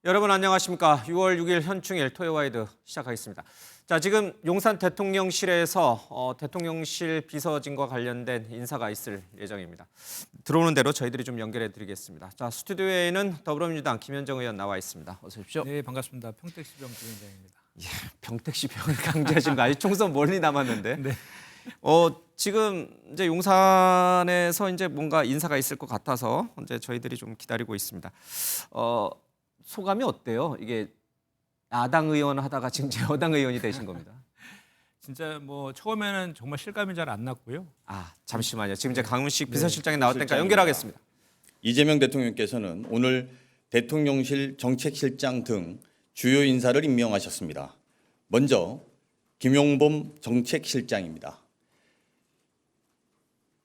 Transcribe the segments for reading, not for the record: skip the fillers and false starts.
여러분 안녕하십니까? 6월 6일 현충일 토요와이드 시작하겠습니다. 자, 지금 용산 대통령실에서 대통령실 비서진과 관련된 인사가 있을 예정입니다. 들어오는 대로 저희들이 좀 연결해 드리겠습니다. 자, 스튜디오에는 더불어민주당 김현정 의원 나와 있습니다. 어서 오십시오. 네, 반갑습니다. 평택시병 김현정입니다. 예, 병택시 병을 강제하신 거 아직 총선 멀리 남았는데. 네. 지금 이제 용산에서 이제 뭔가 인사가 있을 것 같아서 이제 저희들이 좀 기다리고 있습니다. 소감이 어때요? 이게 야당 의원 하다가 지금 여당 의원이 되신 겁니다. 진짜 뭐 처음에는 정말 실감이 잘 안 났고요. 잠시만요. 지금 이제 강훈식 비서실장이 나왔다니까 연결하겠습니다. 이재명 대통령께서는 오늘 대통령실 정책실장 등 주요 인사를 임명하셨습니다. 먼저 김용범 정책실장입니다.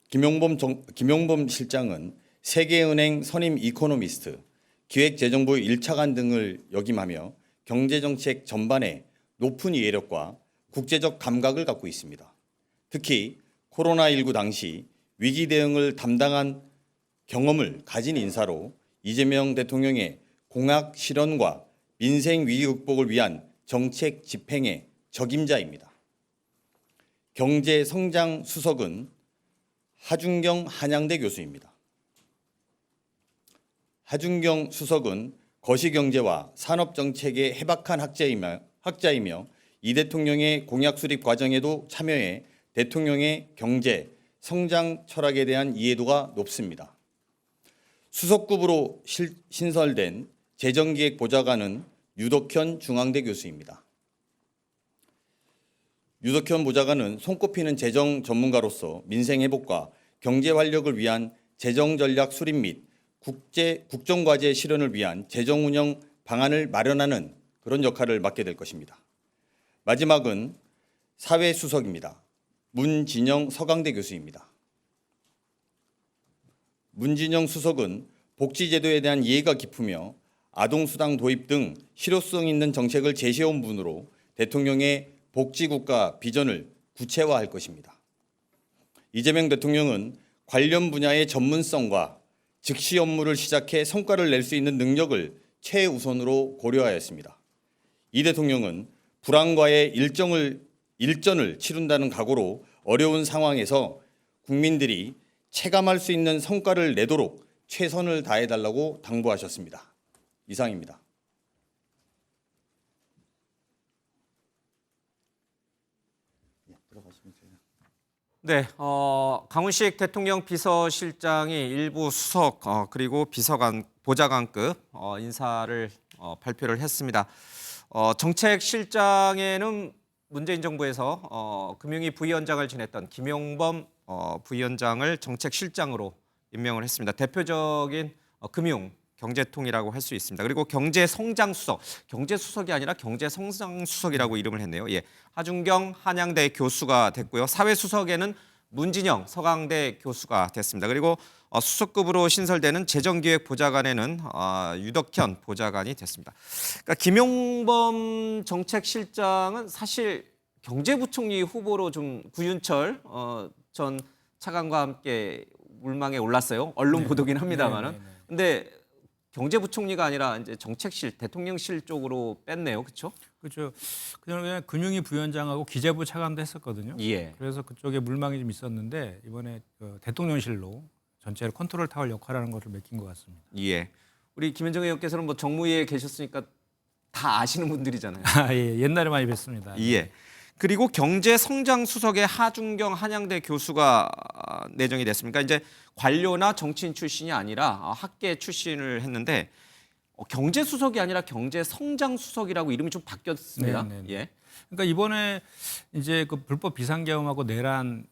김용범 실장은 세계은행 선임 이코노미스트, 기획재정부 1차관 등을 역임하며 경제정책 전반에 높은 이해력과 국제적 감각을 갖고 있습니다. 특히 코로나19 당시 위기 대응을 담당한 경험을 가진 인사로 이재명 대통령의 공약 실현과 민생 위기 극복을 위한 정책 집행의 적임자입니다. 경제성장 수석은 하준경 한양대 교수입니다. 하준경 수석은 거시경제와 산업정책의 해박한 학자이며 이 대통령의 공약 수립 과정에도 참여해 대통령의 경제, 성장 철학에 대한 이해도가 높습니다. 수석급으로 신설된 재정기획보좌관은 유덕현 중앙대 교수입니다. 유덕현 보좌관은 손꼽히는 재정 전문가로서 민생 회복과 경제 활력을 위한 재정 전략 수립 및 국정과제 실현을 위한 재정 운영 방안을 마련하는 그런 역할을 맡게 될 것입니다. 마지막은 사회수석입니다. 문진영 서강대 교수입니다. 문진영 수석은 복지제도에 대한 이해가 깊으며 아동수당 도입 등 실효성 있는 정책을 제시해온 분으로 대통령의 복지국가 비전을 구체화할 것입니다. 이재명 대통령은 관련 분야의 전문성과 즉시 업무를 시작해 성과를 낼 수 있는 능력을 최우선으로 고려하였습니다. 이 대통령은 불안과의 일전을 치른다는 각오로 어려운 상황에서 국민들이 체감할 수 있는 성과를 내도록 최선을 다해달라고 당부하셨습니다. 이상입니다. 네, 강훈식 대통령 비서실장이 일부 수석 그리고 비서관 보좌관급 인사를 발표를 했습니다. 정책실장에는 문재인 정부에서 금융위 부위원장을 지냈던 김용범 부위원장을 정책실장으로 임명을 했습니다. 대표적인 금융 경제통이라고 할 수 있습니다. 그리고 경제성장수석, 경제수석이 아니라 경제성장수석이라고 이름을 했네요. 예, 하준경 한양대 교수가 됐고요. 사회수석에는 문진영 서강대 교수가 됐습니다. 그리고 수석급으로 신설되는 재정기획보좌관에는 유덕현 보좌관이 됐습니다. 그러니까 김용범 정책실장은 사실 경제부총리 후보로 좀 구윤철 전 차관과 함께 물망에 올랐어요. 언론 보도긴 합니다만은. 근데 경제부총리가 아니라 이제 정책실, 대통령실 쪽으로 뺐네요, 그렇죠? 그렇죠. 그냥 금융위 부위원장하고 기재부 차관도 했었거든요. 예. 그래서 그쪽에 물망이 좀 있었는데 이번에 대통령실로 전체를 컨트롤 타월 역할하는 것을 맡긴 것 같습니다. 예. 우리 김현정 의원께서는 뭐 정무위에 계셨으니까 다 아시는 분들이잖아요. 예, 옛날에 많이 뵀습니다. 예. 그리고 경제성장수석의 하준경 한양대 교수가 내정이 됐습니다. 이제 관료나 정치인 출신이 아니라 학계 출신을 했는데 경제수석이 아니라 경제성장수석이라고 이름이 좀 바뀌었습니다. 네네. 예. 그러니까 이번에 이제 그 불법 비상계엄하고 내란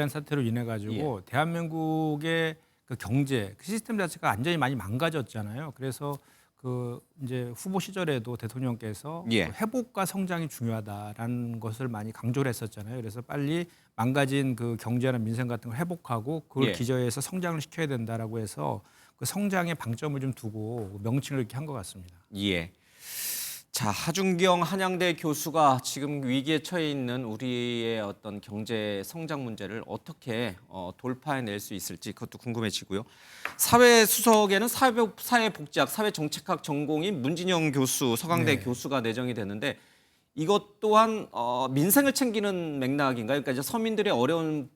사태로 인해 가지고 대한민국의 그 경제 그 시스템 자체가 완전히 많이 망가졌잖아요. 그래서 그 이제 후보 시절에도 대통령께서 예. 회복과 성장이 중요하다라는 것을 많이 강조를 했었잖아요. 그래서 빨리 망가진 그 경제나 민생 같은 걸 회복하고 그걸 예. 기저에서 성장을 시켜야 된다라고 해서 그 성장에 방점을 좀 두고 명칭을 이렇게 한 것 같습니다. 예. 자, 하준경 한양대 교수가 지금 위기에 처해 있는 우리의 어떤 경제 성장 문제를 어떻게 돌파해낼 수 있을지 그것도 궁금해지고요. 사회수석에는 사회복지학, 사회정책학 전공인 문진영 교수, 서강대 네. 교수가 내정이 되는데 이것 또한 민생을 챙기는 맥락인가요? 그러니까 이제 서민들의 어려운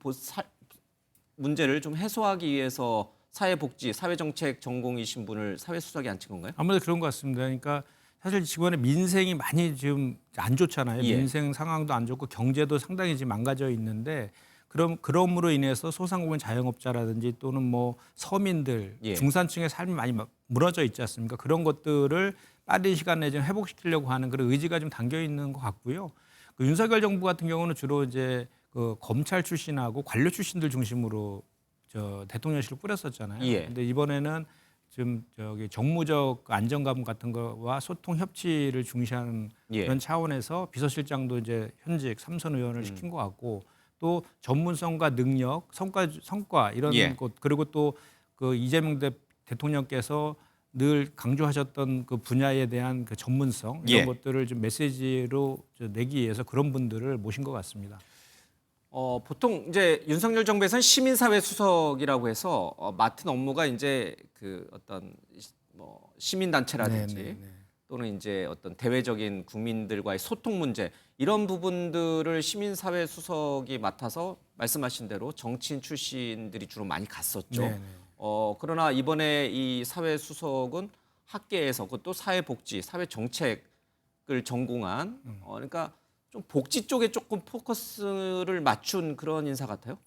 문제를 좀 해소하기 위해서 사회복지, 사회정책 전공이신 분을 사회수석에 앉힌 건가요? 아무래도 그런 것 같습니다. 그러니까 사실 지금의 민생이 많이 지금 안 좋잖아요. 예. 민생 상황도 안 좋고 경제도 상당히 지금 망가져 있는데 그럼으로 인해서 소상공인 자영업자라든지 또는 뭐 서민들 예. 중산층의 삶이 많이 무너져 있지 않습니까? 그런 것들을 빠른 시간 내에 좀 회복시키려고 하는 그런 의지가 좀 담겨 있는 것 같고요. 그 윤석열 정부 같은 경우는 주로 이제 그 검찰 출신하고 관료 출신들 중심으로 대통령실을 꾸렸었잖아요. 예. 근데 이번에는 지금 정무적 안정감 같은 거와 소통 협치를 중시하는 예. 그런 차원에서 비서실장도 이제 현직 삼선 의원을 시킨 것 같고 또 전문성과 능력, 성과 이런 예. 것 그리고 또 그 이재명 대통령께서 늘 강조하셨던 그 분야에 대한 그 전문성 이런 예. 것들을 좀 메시지로 내기 위해서 그런 분들을 모신 것 같습니다. 보통 이제 윤석열 정부에서는 시민사회 수석이라고 해서 맡은 업무가 이제 그 어떤 뭐 시민단체라든지 네. 또는 이제 어떤 대외적인 국민들과의 소통 문제 이런 부분들을 시민사회 수석이 맡아서 말씀하신 대로 정치인 출신들이 주로 많이 갔었죠. 네. 그러나 이번에 이 사회 수석은 학계에서 그것도 사회복지, 사회정책을 전공한 그러니까 좀 복지 쪽에 조금 포커스를 맞춘 그런 인사 같아요.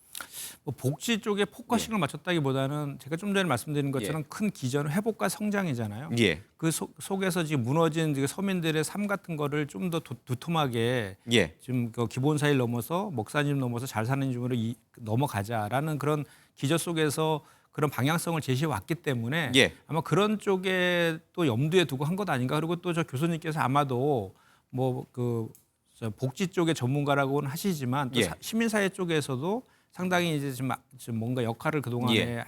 뭐 복지 쪽에 포커싱을 맞췄다기보다는 제가 좀 전에 말씀드린 것처럼 큰 기전은 회복과 성장이잖아요. 예. 그 속에서 지금 무너진 서민들의 삶 같은 거를 좀 더 두툼하게 예. 지금 그 기본사회를 넘어서 목사님 넘어서 잘 사는 집으로 넘어가자라는 그런 기저 속에서 그런 방향성을 제시해 왔기 때문에 예. 아마 그런 쪽에 또 염두에 두고 한 것 아닌가. 그리고 또 저 교수님께서 아마도 뭐 그 복지 쪽의 전문가라고는 하시지만 또 예. 시민사회 쪽에서도 상당히 이제 좀 뭔가 역할을 그동안에 예.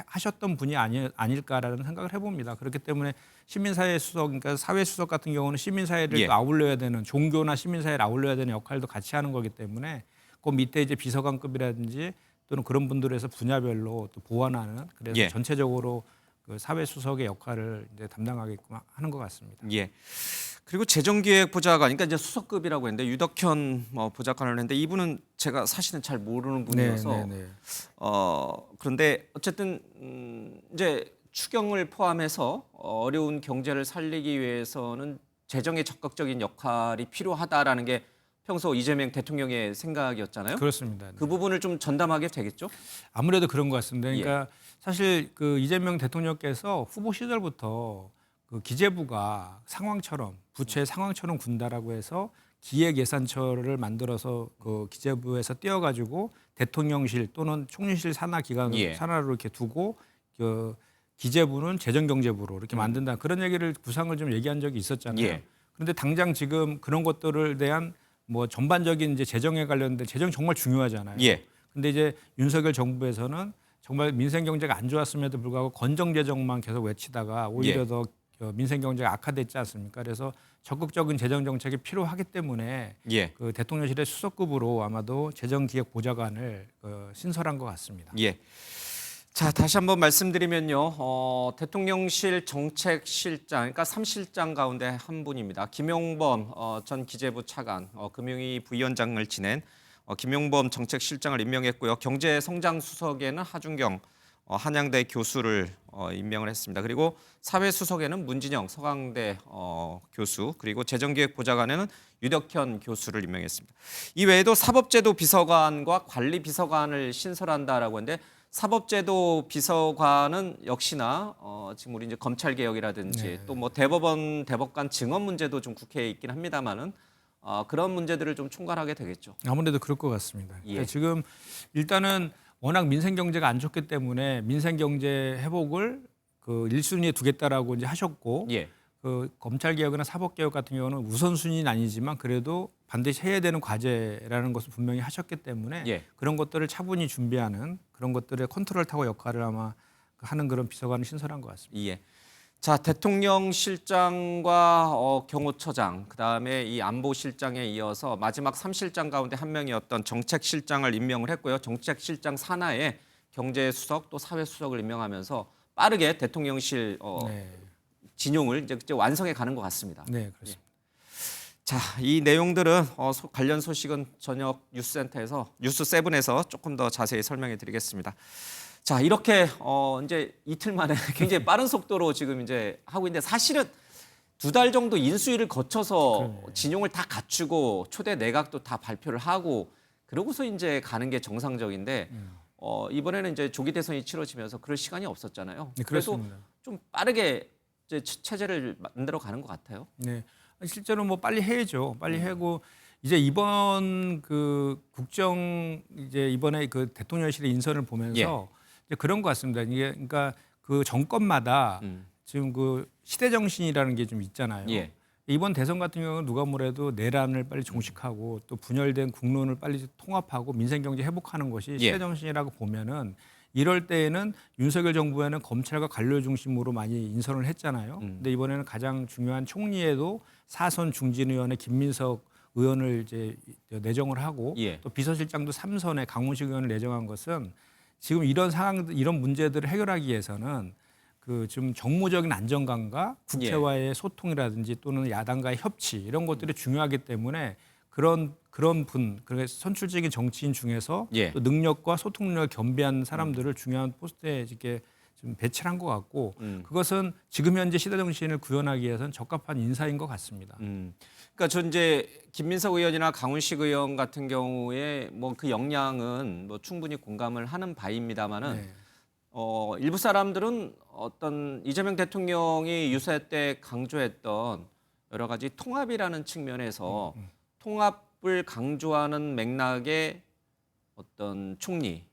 하셨던 분이 아닐까라는 생각을 해봅니다. 그렇기 때문에 시민사회 수석, 그러니까 사회 수석 같은 경우는 시민사회를 예. 또 아울러야 되는 종교나 시민사회를 아울러야 되는 역할도 같이 하는 거기 때문에 그 밑에 이제 비서관급이라든지 또는 그런 분들에서 분야별로 또 보완하는 그래서 예. 전체적으로 그 사회 수석의 역할을 이제 담당하게끔 하는 것 같습니다. 예. 그리고 재정기획보좌관, 그러니까 이제 수석급이라고 했는데 유덕현 보좌관을 했는데 이분은 제가 사실은 잘 모르는 분이어서 그런데 어쨌든 이제 추경을 포함해서 어려운 경제를 살리기 위해서는 재정의 적극적인 역할이 필요하다라는 게 평소 이재명 대통령의 생각이었잖아요. 그렇습니다. 그 부분을 좀 전담하게 되겠죠? 아무래도 그런 것 같습니다. 그러니까 사실 그 이재명 대통령께서 후보 시절부터 그 기재부가 상황처럼 부채의 상황처럼 군다라고 해서 기획예산처를 만들어서 그 기재부에서 띄어가지고 대통령실 또는 총리실 산하로 이렇게 두고 그 기재부는 재정경제부로 이렇게 만든다 그런 얘기를 구상을 좀 얘기한 적이 있었잖아요. 예. 그런데 당장 지금 그런 것들을 대한 뭐 전반적인 이제 재정에 관련된 재정 정말 중요하잖아요. 예. 근데 이제 윤석열 정부에서는 정말 민생 경제가 안 좋았음에도 불구하고 건정 재정만 계속 외치다가 오히려 더 민생 경제가 악화됐지 않습니까? 그래서 적극적인 재정 정책이 필요하기 때문에 그 대통령실의 수석급으로 아마도 재정기획보좌관을 신설한 것 같습니다. 예. 자, 다시 한번 말씀드리면요. 대통령실 정책실장, 그러니까 3실장 가운데 한 분입니다. 김용범 전 기재부 차관, 금융위 부위원장을 지낸 김용범 정책실장을 임명했고요. 경제성장수석에는 하준경 한양대 교수를 임명을 했습니다. 그리고 사회수석에는 문진영 서강대 교수, 그리고 재정기획보좌관에는 유덕현 교수를 임명했습니다. 이 외에도 사법제도 비서관과 관리비서관을 신설한다라고 했는데 사법제도 비서관은 역시나 지금 우리 이제 검찰 개혁이라든지 또 뭐 대법관 증언 문제도 좀 국회에 있긴 합니다만은 그런 문제들을 좀 총괄하게 되겠죠. 아무래도 그럴 것 같습니다. 예. 그러니까 지금 일단은 워낙 민생 경제가 안 좋기 때문에 민생 경제 회복을 그 1순위에 두겠다라고 이제 하셨고 예. 그 검찰 개혁이나 사법 개혁 같은 경우는 우선순위는 아니지만 그래도 반드시 해야 되는 과제라는 것을 분명히 하셨기 때문에 예. 그런 것들을 차분히 준비하는 그런 것들의 컨트롤 타워 역할을 아마 하는 그런 비서관을 신설한 것 같습니다. 예. 자, 대통령실장과 경호처장, 그다음에 이 안보실장에 이어서 마지막 3실장 가운데 한 명이었던 정책실장을 임명을 했고요. 정책실장 산하에 경제수석 또 사회수석을 임명하면서 빠르게 대통령실 네, 진용을 이제 완성해 가는 것 같습니다. 네 그렇습니다. 자, 이 내용들은 관련 소식은 저녁 뉴스센터에서 뉴스7에서 조금 더 자세히 설명해 드리겠습니다. 자, 이렇게 이제 이틀 만에 굉장히 빠른 속도로 지금 이제 하고 있는데 사실은 2달 정도 인수위를 거쳐서 진용을 다 갖추고 초대 내각도 다 발표를 하고 그러고서 이제 가는 게 정상적인데 이번에는 이제 조기 대선이 치러지면서 그럴 시간이 없었잖아요. 네, 그래서 그렇습니다. 좀 빠르게 이제 체제를 만들어 가는 것 같아요. 네, 실제로 뭐 빨리 해야죠. 빨리 하고 이제 이번 그 국정 이제 이번에 그 대통령실의 인선을 보면서 이제 그런 것 같습니다. 이게 그러니까 그 정권마다 지금 그 시대 정신이라는 게 좀 있잖아요. 예. 이번 대선 같은 경우는 누가 뭐래도 내란을 빨리 종식하고 또 분열된 국론을 빨리 통합하고 민생 경제 회복하는 것이 시대 정신이라고 보면은 이럴 때에는 윤석열 정부에는 검찰과 관료 중심으로 많이 인선을 했잖아요. 근데 이번에는 가장 중요한 총리에도 사선 중진의원의 김민석 의원을 이제 내정을 하고 또 비서실장도 3선에 강훈식 의원을 내정한 것은 지금 이런 상황, 이런 문제들을 해결하기 위해서는 그 좀 정무적인 안정감과 국회와의 소통이라든지 또는 야당과의 협치 이런 것들이 중요하기 때문에 그런 그래서 선출적인 정치인 중에서 또 능력과 소통 능력을 겸비한 사람들을 중요한 포스트에 이렇게 좀 배치를 한 것 같고 그것은 지금 현재 시대 정신을 구현하기 위해서는 적합한 인사인 것 같습니다. 그러니까 전 이제 김민석 의원이나 강훈식 의원 같은 경우에 뭐 그 역량은 뭐 충분히 공감을 하는 바입니다만은 일부 사람들은 어떤 이재명 대통령이 유세 때 강조했던 여러 가지 통합이라는 측면에서 통합을 강조하는 맥락의 어떤 총리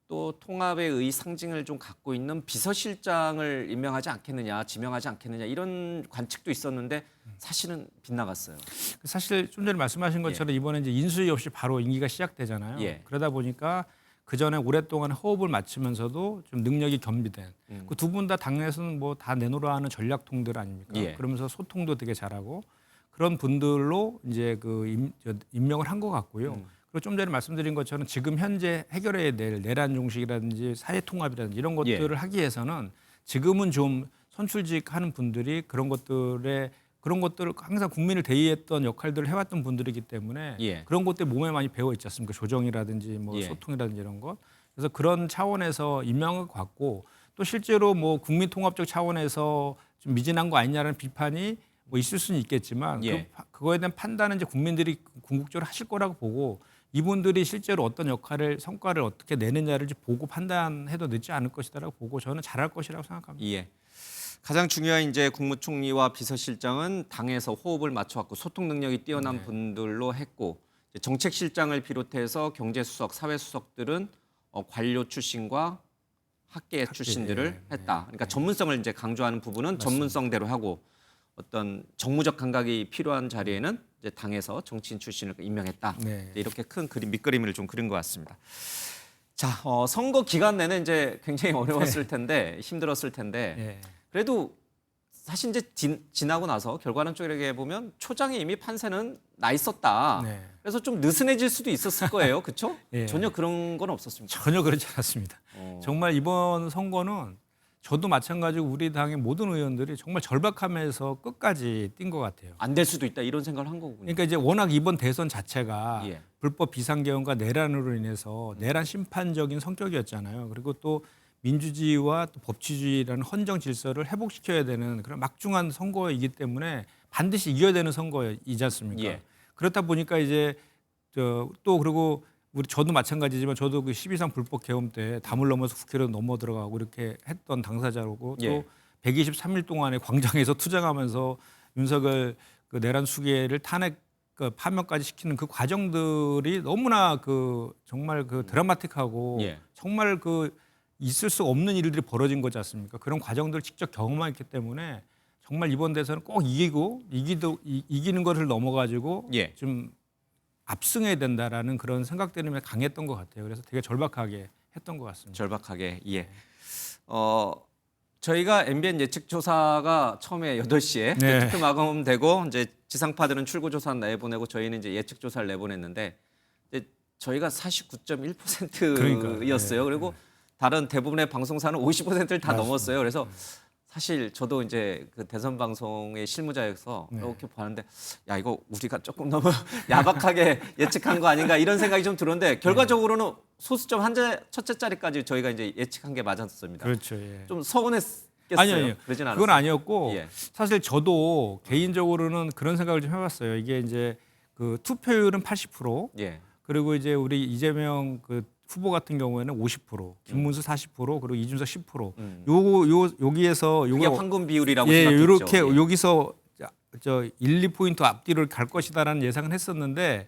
또 통합의 상징을 좀 갖고 있는 비서실장을 임명하지 않겠느냐, 지명하지 않겠느냐 이런 관측도 있었는데 사실은 빗나갔어요. 사실 좀 전에 말씀하신 것처럼 이번에 이제 인수위 없이 바로 임기가 시작되잖아요. 그러다 보니까 그 전에 오랫동안 호흡을 맞추면서도 좀 능력이 겸비된 그 두 분 다 당내에서는 뭐 다 내놓으라 하는 전략통들 아닙니까? 그러면서 소통도 되게 잘하고 그런 분들로 이제 그 임명을 한 것 같고요. 그리고 좀 전에 말씀드린 것처럼 지금 현재 해결해야 될 내란 종식이라든지 사회 통합이라든지 이런 것들을 하기 위해서는 지금은 좀 선출직 하는 분들이 그런 것들을 항상 국민을 대의했던 역할들을 해왔던 분들이기 때문에 그런 것들 몸에 많이 배워 있지 않습니까? 조정이라든지 뭐 소통이라든지 이런 것. 그래서 그런 차원에서 임명을 받고 또 실제로 뭐 국민 통합적 차원에서 좀 미진한 거 아니냐라는 비판이 뭐 있을 수는 있겠지만 그거에 대한 판단은 이제 국민들이 궁극적으로 하실 거라고 보고 이분들이 실제로 어떤 역할을 성과를 어떻게 내느냐를 보고 판단해도 늦지 않을 것이다라고 보고 저는 잘할 것이라고 생각합니다. 가장 중요한 이제 국무총리와 비서실장은 당에서 호흡을 맞춰갖고 소통 능력이 뛰어난 분들로 했고 정책실장을 비롯해서 경제수석, 사회수석들은 관료 출신과 학계 출신들을 했다. 그러니까 전문성을 이제 강조하는 부분은 전문성대로 하고 어떤 정무적 감각이 필요한 자리에는 이제 당에서 정치인 출신을 임명했다. 이렇게 큰 밑그림을 좀 그린 것 같습니다. 자, 선거 기간 내내 이제 굉장히 어려웠을 텐데 힘들었을 텐데 그래도 사실 이제 지나고 나서 결과는 쪽에 보면 초장에 이미 판세는 나 있었다. 그래서 좀 느슨해질 수도 있었을 거예요, 그렇죠? 전혀 그런 건 없었습니다. 전혀 그렇지 않았습니다. 정말 이번 선거는 저도 마찬가지고 우리 당의 모든 의원들이 정말 절박함에서 끝까지 뛴 것 같아요. 안 될 수도 있다 이런 생각을 한 거군요. 그러니까 이제 워낙 이번 대선 자체가 불법 비상계엄과 내란으로 인해서 내란 심판적인 성격이었잖아요. 그리고 또 민주주의와 또 법치주의라는 헌정 질서를 회복시켜야 되는 그런 막중한 선거이기 때문에 반드시 이겨야 되는 선거이지 않습니까? 그렇다 보니까 이제 또 그리고 저도 마찬가지지만 저도 그 12.3 불법 계엄 때 담을 넘어서 국회로 넘어 들어가고 이렇게 했던 당사자고 또 123일 동안에 광장에서 투쟁하면서 윤석열 그 내란 수계를 탄핵 파면까지 시키는 그 과정들이 너무나 그 정말 그 드라마틱하고 정말 그 있을 수 없는 일들이 벌어진 거지 않습니까? 그런 과정들을 직접 경험했기 때문에 정말 이번 대선은 꼭 이기는 것을 넘어가지고 좀 압승해야 된다라는 그런 생각 때문에 강했던 것 같아요. 그래서 되게 절박하게 했던 것 같습니다. 절박하게 저희가 MBN 예측 조사가 처음에 8시에 네. 투표 마감되고 이제 지상파들은 출구 조사 내보내고 저희는 이제 예측 조사를 내보냈는데 이제 저희가 49.1%였어요. 그리고 다른 대부분의 방송사는 50%를 다 넘었어요. 그래서 사실 저도 이제 그 대선 방송의 실무자여서 이렇게 보는데 야 이거 우리가 조금 너무 야박하게 예측한 거 아닌가 이런 생각이 좀 들었는데 결과적으로는 소수점 첫째 자리까지 저희가 이제 예측한 게 맞았습니다. 그렇죠. 예. 좀 서운했겠어요. 아니요. 그러진 않았어요. 그건 아니었고 예. 사실 저도 개인적으로는 그런 생각을 좀 해봤어요. 이게 이제 그 투표율은 80%, 예. 그리고 이제 우리 이재명 그 후보 같은 경우에는 50%, 김문수 40%, 그리고 이준석 10%. 여기에서 이게 요거 황금 비율이라고 예, 생각했죠. 이렇게 예. 여기서 저 1, 2포인트 앞뒤를 갈 것이다라는 예상은 했었는데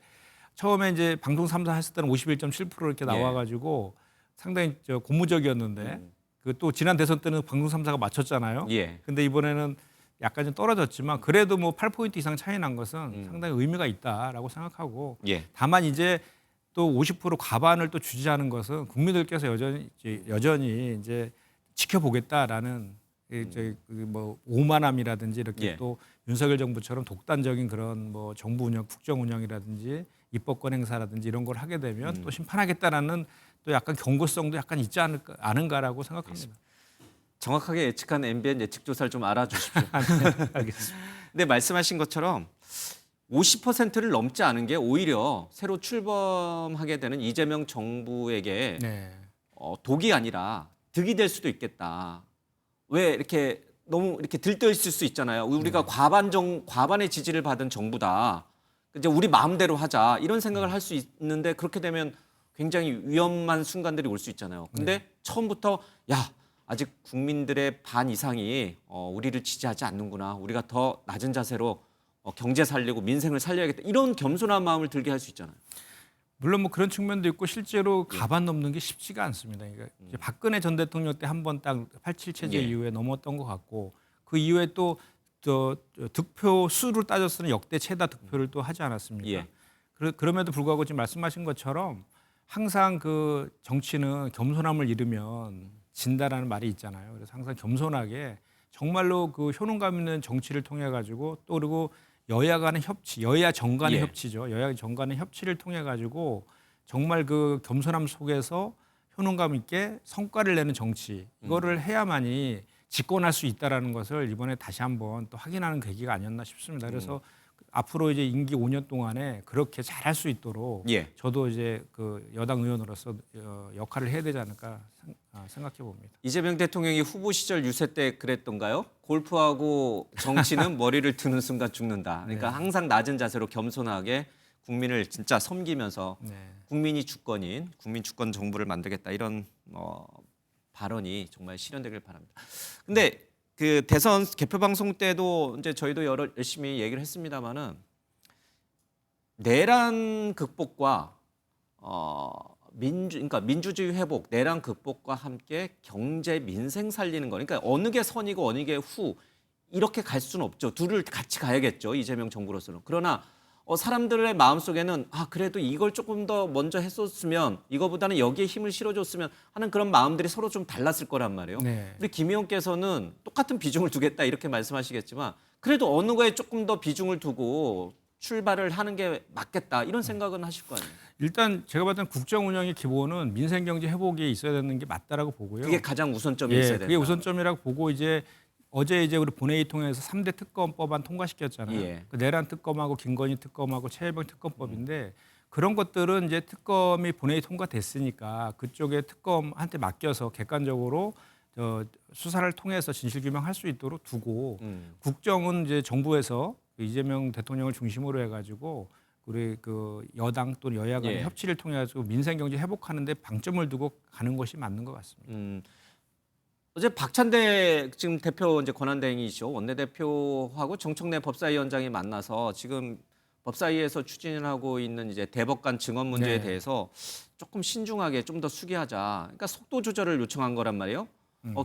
처음에 이제 방송 3사 했을 때는 51.7% 이렇게 나와 가지고 상당히 저 고무적이었는데 그 또 지난 대선 때는 방송 3사가 맞췄잖아요. 예. 근데 이번에는 약간 좀 떨어졌지만 그래도 뭐 8포인트 이상 차이 난 것은 상당히 의미가 있다라고 생각하고 예. 다만 이제 또 50% 과반을 또 주지하는 것은 국민들께서 여전히 이제 지켜보겠다라는 뭐 오만함이라든지 이렇게 예. 또 윤석열 정부처럼 독단적인 그런 뭐 정부 운영, 국정 운영이라든지 입법권 행사라든지 이런 걸 하게 되면 또 심판하겠다라는 또 약간 경고성도 약간 있지 않은가라고 생각합니다. 정확하게 예측한 MBN 예측 조사를 좀 알아주십시오. 알겠습니다. 근데 말씀하신 것처럼 50%를 넘지 않은 게 오히려 새로 출범하게 되는 이재명 정부에게 네. 독이 아니라 득이 될 수도 있겠다. 왜 이렇게 너무 이렇게 들떠 있을 수 있잖아요. 우리가 과반의 지지를 받은 정부다. 이제 우리 마음대로 하자 이런 생각을 할 수 있는데 그렇게 되면 굉장히 위험한 순간들이 올 수 있잖아요. 근데 처음부터 야 아직 국민들의 반 이상이 우리를 지지하지 않는구나. 우리가 더 낮은 자세로 경제 살리고 민생을 살려야겠다. 이런 겸손한 마음을 들게 할 수 있잖아요. 물론 뭐 그런 측면도 있고 실제로 가반 넘는 게 쉽지가 않습니다. 그러니까 이제 박근혜 전 대통령 때 한 번 딱 87 체제 예. 이후에 넘었던 것 같고 그 이후에 또 득표 수를 따졌을 때 역대 최다 득표를 또 하지 않았습니까? 예. 그럼에도 불구하고 지금 말씀하신 것처럼 항상 그 정치는 겸손함을 잃으면 진다라는 말이 있잖아요. 그래서 항상 겸손하게 정말로 그 효능감 있는 정치를 통해 가지고 또 그리고 여야 간의 협치, 여야 정간의 예. 협치죠. 여야 정간의 협치를 통해 가지고 정말 그 겸손함 속에서 효능감 있게 성과를 내는 정치 이거를 해야만이 집권할 수 있다라는 것을 이번에 다시 한번 또 확인하는 계기가 아니었나 싶습니다. 그래서 앞으로 이제 임기 5년 동안에 그렇게 잘할 수 있도록 예. 저도 이제 그 여당 의원으로서 역할을 해야 되지 않을까 생각해 봅니다. 이재명 대통령이 후보 시절 유세 때 그랬던가요? 골프하고 정치는 머리를 드는 순간 죽는다. 그러니까 항상 낮은 자세로 겸손하게 국민을 진짜 섬기면서 네. 국민이 주권인 국민 주권 정부를 만들겠다 이런 발언이 정말 실현되길 바랍니다. 근데 그 대선 개표 방송 때도 이제 저희도 열심히 얘기를 했습니다마는 내란 극복과 그러니까 민주주의 회복, 내란 극복과 함께 경제 민생 살리는 거. 그러니까 어느 게 선이고 어느 게 후 이렇게 갈 수는 없죠. 둘을 같이 가야겠죠. 이재명 정부로서는. 그러나 사람들의 마음속에는 그래도 이걸 조금 더 먼저 했었으면 이거보다는 여기에 힘을 실어줬으면 하는 그런 마음들이 서로 좀 달랐을 거란 말이에요. 네. 우리 김 의원께서는 똑같은 비중을 두겠다 이렇게 말씀하시겠지만 그래도 어느 거에 조금 더 비중을 두고 출발을 하는 게 맞겠다 이런 생각은 하실 거 아니에요. 일단 제가 봤을 때 국정 운영의 기본은 민생 경제 회복에 있어야 되는 게 맞다라고 보고요. 그게 가장 우선점이 예, 있어야 된다. 그게 우선점이라고 보고 어제 우리 본회의 통해서 3대 특검법안 통과시켰잖아요. 예. 그 내란 특검하고 김건희 특검하고 최혜병 특검법인데 그런 것들은 이제 특검이 본회의 통과됐으니까 그쪽에 특검한테 맡겨서 객관적으로 수사를 통해서 진실 규명할 수 있도록 두고 국정은 이제 정부에서 이재명 대통령을 중심으로 해가지고 우리 그 여당 또는 여야 간의 예. 협치를 통해 가지고 민생 경제 회복하는데 방점을 두고 가는 것이 맞는 것 같습니다. 어제 박찬대 지금 대표 이제 권한대행이시죠. 원내대표하고 정청래 법사위원장이 만나서 지금 법사위에서 추진을 하고 있는 이제 대법관 증언 문제에 네. 대해서 조금 신중하게 좀 더 숙의하자. 그러니까 속도 조절을 요청한 거란 말이에요.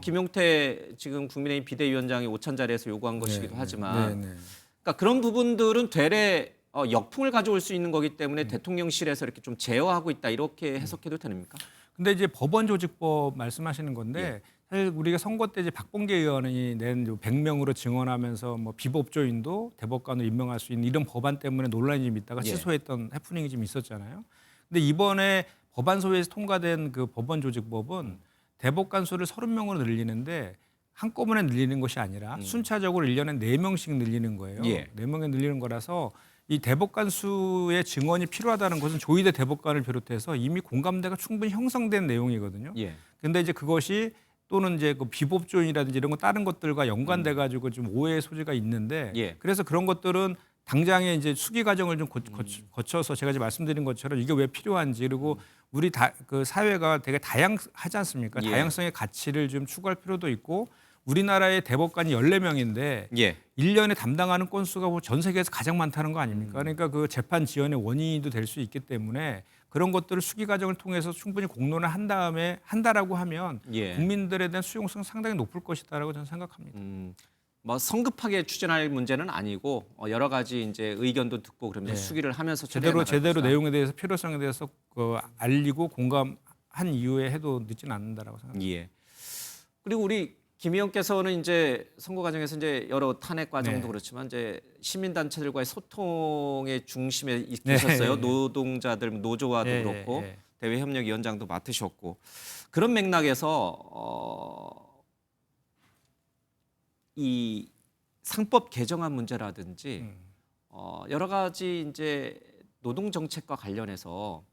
김용태 지금 국민의힘 비대위원장이 오찬 자리에서 요구한 것이기도 하지만 그러니까 그런 부분들은 되레 역풍을 가져올 수 있는 거기 때문에 대통령실에서 이렇게 좀 제어하고 있다 이렇게 해석해도 됩니까? 근데 이제 법원 조직법 말씀하시는 건데 사실 우리가 선거 때 이제 박범계 의원이 낸 100명으로 증언하면서 뭐 비법조인도 대법관으로 임명할 수 있는 이런 법안 때문에 논란이 좀 있다가 예. 취소했던 해프닝이 좀 있었잖아요. 근데 이번에 법안 소위에서 통과된 그 법원조직법은 대법관 수를 30명으로 늘리는데 한꺼번에 늘리는 것이 아니라 순차적으로 1년에 4명씩 늘리는 거예요. 예. 4명에 늘리는 거라서 이 대법관 수의 증언이 필요하다는 것은 조희대 대법관을 비롯해서 이미 공감대가 충분히 형성된 내용이거든요. 예. 근데 이제 그것이 또는 이제 그 비법조인이라든지 이런 거 다른 것들과 연관돼 가지고 좀 오해의 소지가 있는데 예. 그래서 그런 것들은 당장에 이제 수기 과정을 좀 거쳐서 제가 이제 말씀드린 것처럼 이게 왜 필요한지 그리고 우리 그 사회가 되게 다양하지 않습니까? 예. 다양성의 가치를 좀 추구할 필요도 있고 우리나라의 대법관이 14명인데 예. 1년에 담당하는 건수가 뭐전 세계에서 가장 많다는 거 아닙니까? 그러니까 그 재판 지연의 원인도 될 수 있기 때문에 그런 것들을 수기 과정을 통해서 충분히 공론을 한 다음에 한다라고 하면 예. 국민들에 대한 수용성 상당히 높을 것이다라고 저는 생각합니다. 뭐 성급하게 추진할 문제는 아니고 여러 가지 이제 의견도 듣고 그러면서 네. 수기를 하면서 제대로 처리해 나갈 내용에 대해서 필요성에 대해서 그 알리고 공감한 이후에 해도 늦지는 않는다라고 생각합니다. 예. 그리고 우리 김 의원께서는 이제 선거 과정에서 이제 여러 탄핵 과정도 네. 그렇지만 이제 시민단체들과의 소통의 중심에 네. 계셨어요. 노동자들 노조와도 예, 그렇고 예. 대외협력위원장도 맡으셨고 그런 맥락에서 이 상법 개정안 문제라든지 여러 가지 이제 노동 정책과 관련해서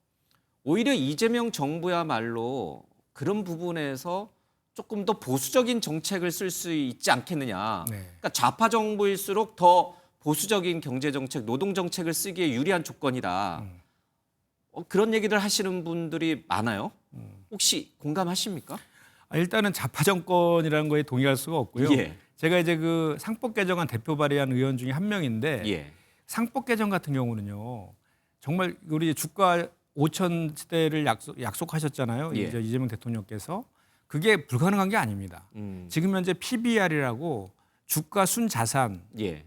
오히려 이재명 정부야말로 그런 부분에서 조금 더 보수적인 정책을 쓸 수 있지 않겠느냐. 네. 그러니까 좌파 정부일수록 더 보수적인 경제 정책, 노동 정책을 쓰기에 유리한 조건이다. 그런 얘기를 하시는 분들이 많아요. 혹시 공감하십니까? 일단은 좌파 정권이라는 거에 동의할 수가 없고요. 예. 제가 이제 그 상법 개정안 대표 발의한 의원 중에 한 명인데 예. 상법 개정 같은 경우는요. 정말 우리 주가 5,000대를 약속하셨잖아요. 예. 이제 이재명 대통령께서 그게 불가능한 게 아닙니다. 지금 현재 PBR이라고 주가 순자산, 예.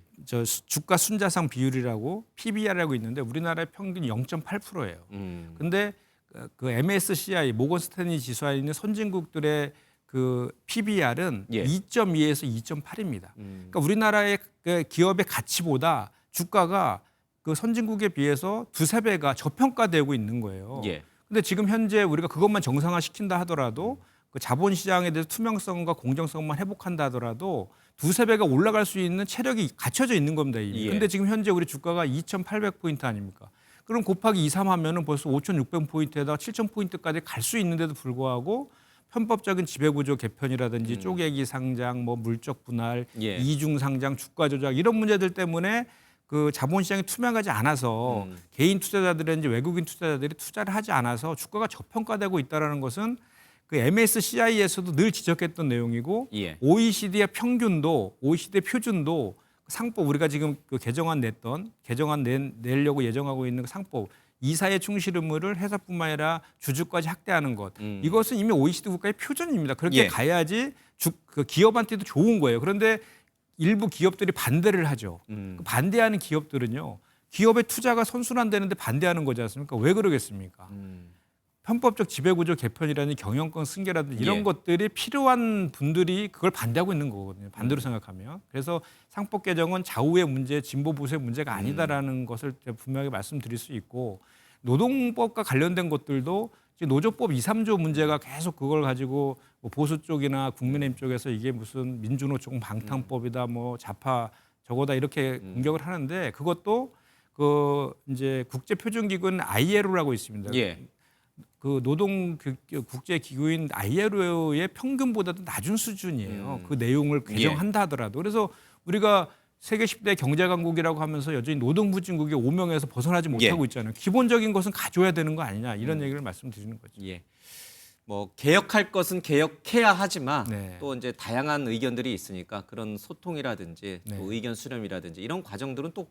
주가 순자산 비율이라고 PBR이라고 있는데 우리나라의 평균 0.8%예요. 근데 그 MSCI 모건 스탠리 지수에 있는 선진국들의 그 PBR은 예. 2.2에서 2.8입니다. 그러니까 우리나라의 그 기업의 가치보다 주가가 그 선진국에 비해서 두세 배가 저평가되고 있는 거예요. 예. 근데 지금 현재 우리가 그것만 정상화시킨다 하더라도 그 자본시장에 대해서 투명성과 공정성만 회복한다 하더라도 두세 배가 올라갈 수 있는 체력이 갖춰져 있는 겁니다. 이미. 예. 근데 지금 현재 우리 주가가 2,800포인트 아닙니까? 그럼 곱하기 2, 3 하면은 벌써 5,600포인트에다가 7,000포인트까지 갈 수 있는데도 불구하고 편법적인 지배구조 개편이라든지 쪼개기 상장, 뭐 물적 분할, 예. 이중 상장, 주가 조작 이런 문제들 때문에 그 자본시장이 투명하지 않아서 개인 투자자들이든지 외국인 투자자들이 투자를 하지 않아서 주가가 저평가되고 있다는 것은 그 MSCI에서도 늘 지적했던 내용이고 예. OECD의 평균도 OECD 표준도 상법 우리가 지금 그 개정안 내려고 예정하고 있는 그 상법 이사의 충실 의무를 회사뿐만 아니라 주주까지 확대하는 것 이것은 이미 OECD 국가의 표준입니다. 그렇게 예. 가야지 그 기업한테도 좋은 거예요. 그런데 일부 기업들이 반대를 하죠. 그 반대하는 기업들은요. 기업의 투자가 선순환되는데 반대하는 거지 않습니까? 왜 그러겠습니까? 편법적 지배구조 개편이라는 경영권 승계라든지 이런 예. 것들이 필요한 분들이 그걸 반대하고 있는 거거든요. 반대로 생각하면. 그래서 상법 개정은 좌우의 문제, 진보 보수의 문제가 아니다라는 것을 분명히 말씀드릴 수 있고 노동법과 관련된 것들도 지금 노조법 2, 3조 문제가 계속 그걸 가지고 뭐 보수 쪽이나 국민의힘 쪽에서 이게 무슨 민주노총 방탄법이다 뭐 좌파 저거다 이렇게 공격을 하는데 그것도 그 이제 국제표준기구는 ILO라고 있습니다. 예. 그 노동 국제 기구인 ILO의 평균보다도 낮은 수준이에요. 그 내용을 개정한다 하더라도. 그래서 우리가 세계 10대 경제 강국이라고 하면서 여전히 노동부진국의 오명에서 벗어나지 못하고 있잖아요. 기본적인 것은 가져야 되는 거 아니냐 이런 얘기를 말씀드리는 거죠. 예. 뭐 개혁할 것은 개혁해야 하지만 네. 또 이제 다양한 의견들이 있으니까 그런 소통이라든지 네. 또 의견 수렴이라든지 이런 과정들은 또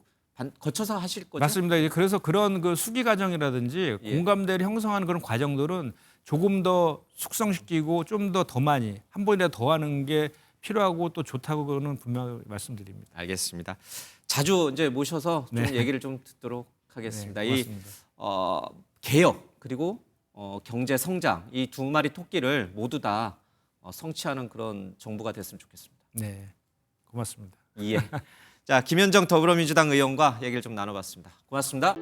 거쳐서 하실 거죠. 맞습니다. 이제 그래서 그런 그 수기 과정이라든지 예. 공감대를 형성하는 그런 과정들은 조금 더 숙성시키고 좀 더 많이 한 번이라도 더 하는 게 필요하고 또 좋다고 그거는 분명히 말씀드립니다. 알겠습니다. 자주 이제 모셔서 좀 네. 얘기를 좀 듣도록 하겠습니다. 네, 이 고맙습니다. 개혁 그리고 경제 성장 이 두 마리 토끼를 모두 다 성취하는 그런 정부가 됐으면 좋겠습니다. 네, 고맙습니다. 예. 자, 김현정 더불어민주당 의원과 얘기를 좀 나눠봤습니다. 고맙습니다.